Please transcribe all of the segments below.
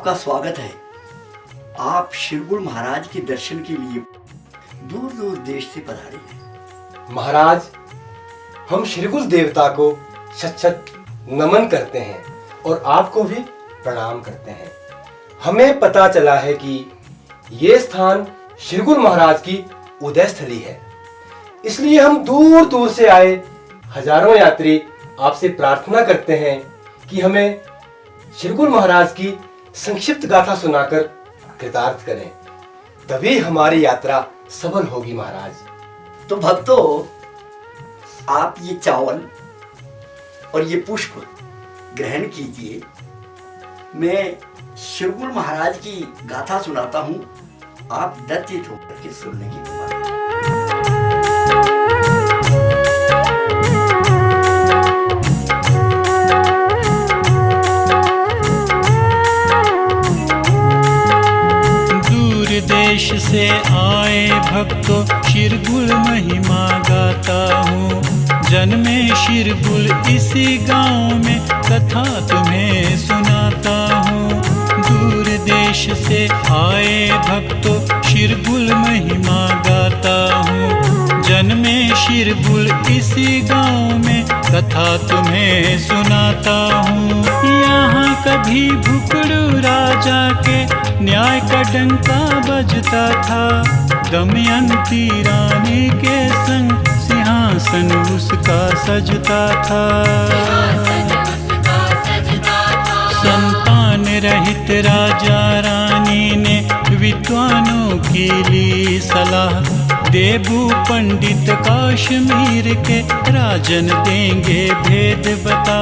आपका स्वागत है। आप शिरगुल महाराज के दर्शन के लिए दूर दूर देश से पधारे हैं। महाराज, हम शिरगुल देवता को शत शत नमन करते हैं और आपको भी प्रणाम करते हैं। हमें पता चला है कि ये स्थान शिरगुल महाराज की उदय स्थली है, इसलिए हम दूर दूर से आए हजारों यात्री आपसे प्रार्थना करते हैं कि हमें शिरगुल महाराज की संक्षिप्त गाथा सुनाकर कृतार्थ करें, तभी हमारी यात्रा सफल होगी महाराज। तो भक्तों, आप ये चावल और ये पुष्प ग्रहण कीजिए। मैं शिरगुल महाराज की गाथा सुनाता हूं, आप दत्तित होकर के सुनने की कृपा करें। देश से आए भक्तों शिरगुल महिमा गाता हूँ। जन्मे शिरगुल इसी गांव में कथा तुम्हें सुनाता हूँ। दूर देश से आए भक्तों शिरगुल महिमा गाता हूँ। जन्मे शिरगुल इसी गांव में कथा तुम्हें सुनाता हूँ। यहाँ कभी भुकड़ू राजा के न्याय का डंका बजता था। दमयंती रानी के संग सिंहासन उसका सजता था। संतान रहित राजा रानी ने विद्वानों की ली सलाह। देबू पंडित काश्मीर के राजन देंगे भेद बता।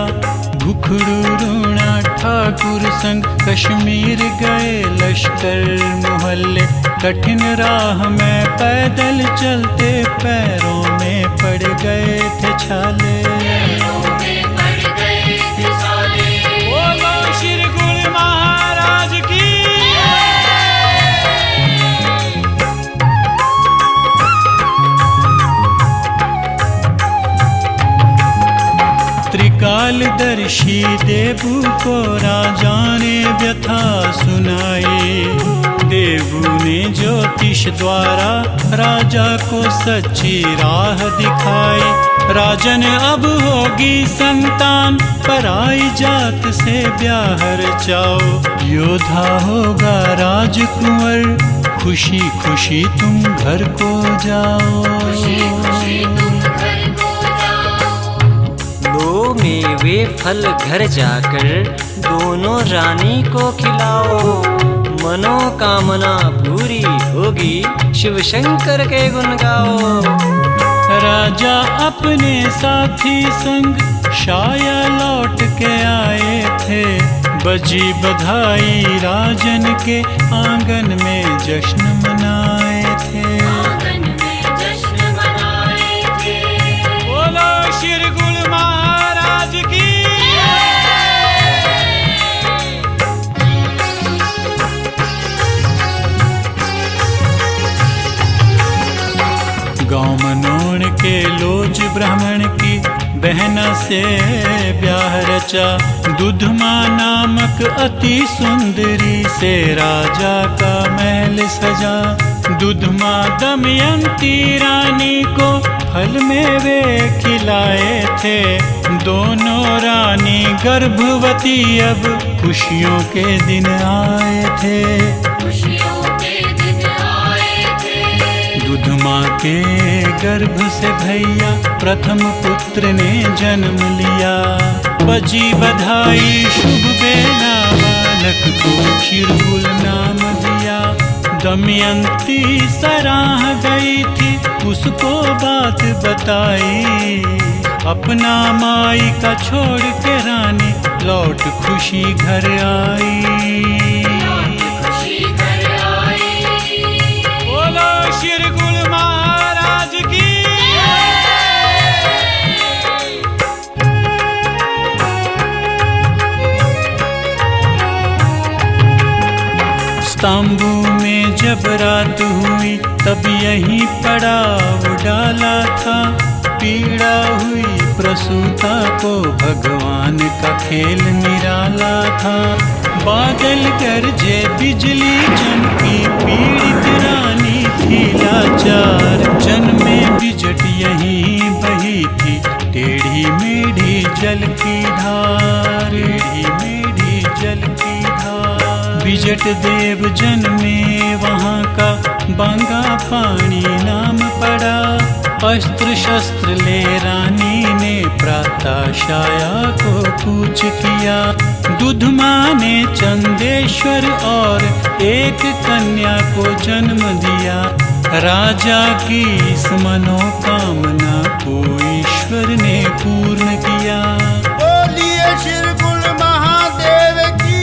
भुखड़ू रूणा ठाकुर संग कश्मीर गए लश्कर मोहल्ले। कठिन राह में पैदल चलते पैरों में पड़ गए थे छाले। बोलो शिरगुल महाराज की। त्रिकालदर्शी देवू को राजा ने व्यथा सुनाई। देवू ने ज्योतिष द्वारा राजा को सच्ची राह दिखाई। राजन अब होगी संतान पराई जात से ब्याह रचाओ। योद्धा होगा राजकुंवर खुशी खुशी तुम घर को जाओ। लो मेवे फल घर जाकर दोनों रानी को खिलाओ। मनोकामना पूरी होगी शिव शंकर के गुण गाओ। राजा अपने साथी संग शाया लौट के आए थे। बजी बधाई राजन के आंगन में जश्न मनाए थे। बोलो शिरगुल महाराज की। गांव मनोण के लोज ब्राह्मण की बहना से ब्याह रचा। दुधमा नामक अति सुंदरी से राजा का महल सजा। दुधमा दमयंती रानी को फल में वे खिलाए थे। दोनों रानी गर्भवती अब खुशियों के दिन आए थे। दुधमा के गर्भ से भैया प्रथम पुत्र ने जन्म लिया। बजी बधाई शुभ बेला बालक को शिरगुल नाम दिया। दमयंती सराह गई थी उसको बात बताई। अपना माई का छोड़ के रानी लौट खुशी घर आई। बोलो शिरगुल महाराज की। तांबू में जब रात हुई तब यहीं पड़ाव डाला था। पीड़ा हुई प्रसूता को भगवान का खेल निराला था। बादल गरजे बिजली चमकी, पीड़ित रानी थी लाचार। जन्मे बिजट यहीं बही थी, टेढ़ी मेढ़ी जल की धार, टेढ़ी मेढ़ी जल की धार। बिजट देव जन्मे वहाँ का, बांगा पानी नाम पड़ा। अस्त्र शस्त्र ले रानी ने प्रातः शाया को कूच किया। दुधमा ने चंदेश्वर और एक कन्या को जन्म दिया। राजा की इस मनोकामना को ईश्वर ने पूर्ण किया। बोलिए शिरगुल महादेव की।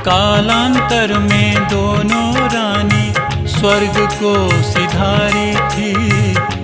कालांतर में दोनों रानी स्वर्ग को सिधारी थी।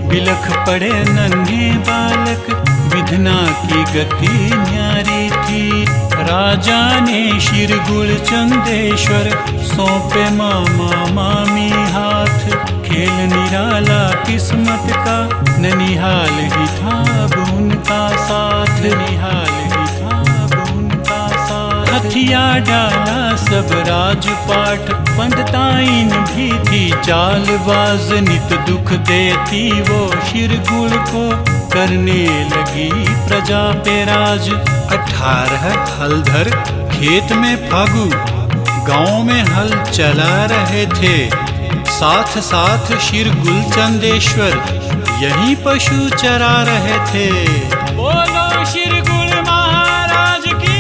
बिलख पड़े नन्हे बालक, विधना की गति न्यारी थी। राजा ने शिरगुल चंदेश्वर सौंपे मामा मामी हाथ। खेल निराला किस्मत का, ननिहाल ही था अब उनका साथ, ननिहाल ही था अब उनका साथ। हथिया डाला सब राजपाट, पंडिताइन भी थी चालबाज। नित दुख देती वो शिरगुल को, करने लगी प्रजा पे राज। 18 हलधर खेत में फागु, गांव में हल चला रहे थे। साथ साथ शिरगुल चंदेश्वर यहीं पशु चरा रहे थे। बोलो शिरगुल महाराज की।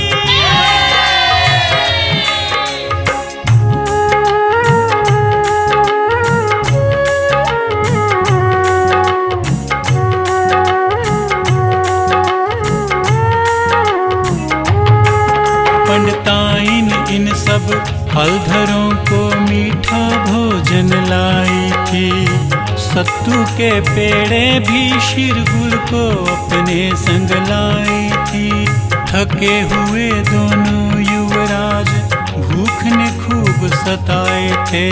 पंडिताइन इन सब हलधरों को मीठा भोजन लाई थी। सत्तू के पेड़े भी शिरगुल को अपने संग लाई थी। थके हुए दोनों युवराज भूख ने खूब सताए थे।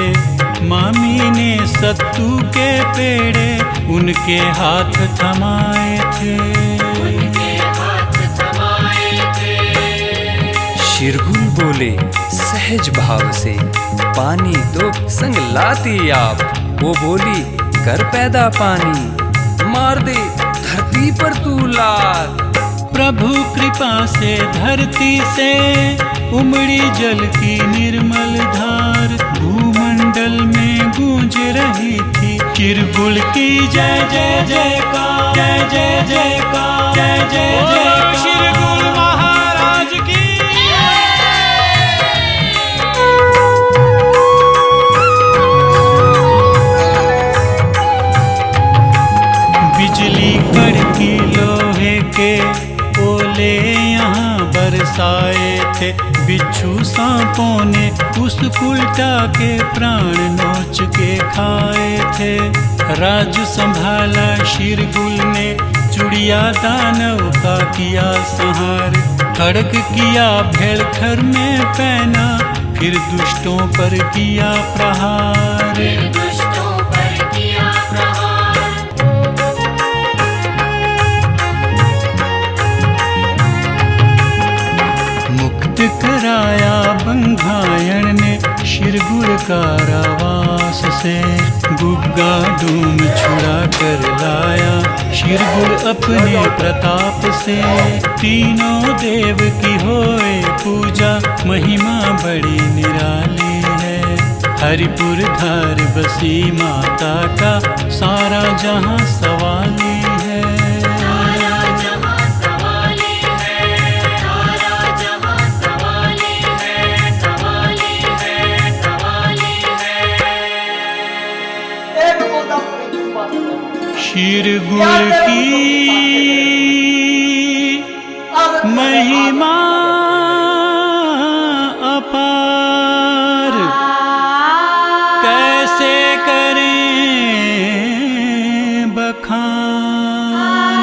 मामी ने सत्तू के पेड़े उनके हाथ थमाए थे, उनके हाथ थमाए थे। शिरगुल बोले सहज भाव से, पानी तो संग लाती आप। वो बोली कर पैदा पानी, मार दे धरती पर तू लात। प्रभु कृपा से धरती से उमड़ी जल की निर्मल धार। भूमंडल में गूंज रही थी शिरगुल की जय जय जयकार, जय जय जयकार, जय जय जयकार। शिरगुल महाराज की। बिजली कड़की लोहे के ओले यहाँ बरसाए थे। बिच्छू सांपों ने उस उल्टा के प्राण नोच के खाए थे। राज संभाला शिरगुल ने, चुड़िया दानव का किया संहार। खड़ग किया भेड़खर में पहना, फिर दुष्टों पर किया प्रहार, फिर दुष्टों पर किया प्रहार। मुक्त कराया बंघायण ने शिरगुल कारावास से। गुग्गा डूम छुड़ा कर लाया शिरगुल अपने प्रताप से। तीनों देव की होए पूजा, महिमा बड़ी निराली है। हरिपुर धार बसी माता का, सारा जहां सवाली है। शिरगुल की महिमा अपार, कैसे करें बखान।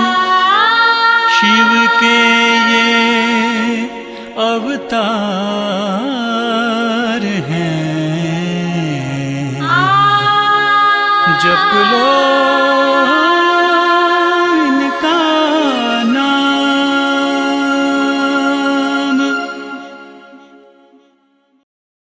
शिव के ये अवतार हैं, जप लो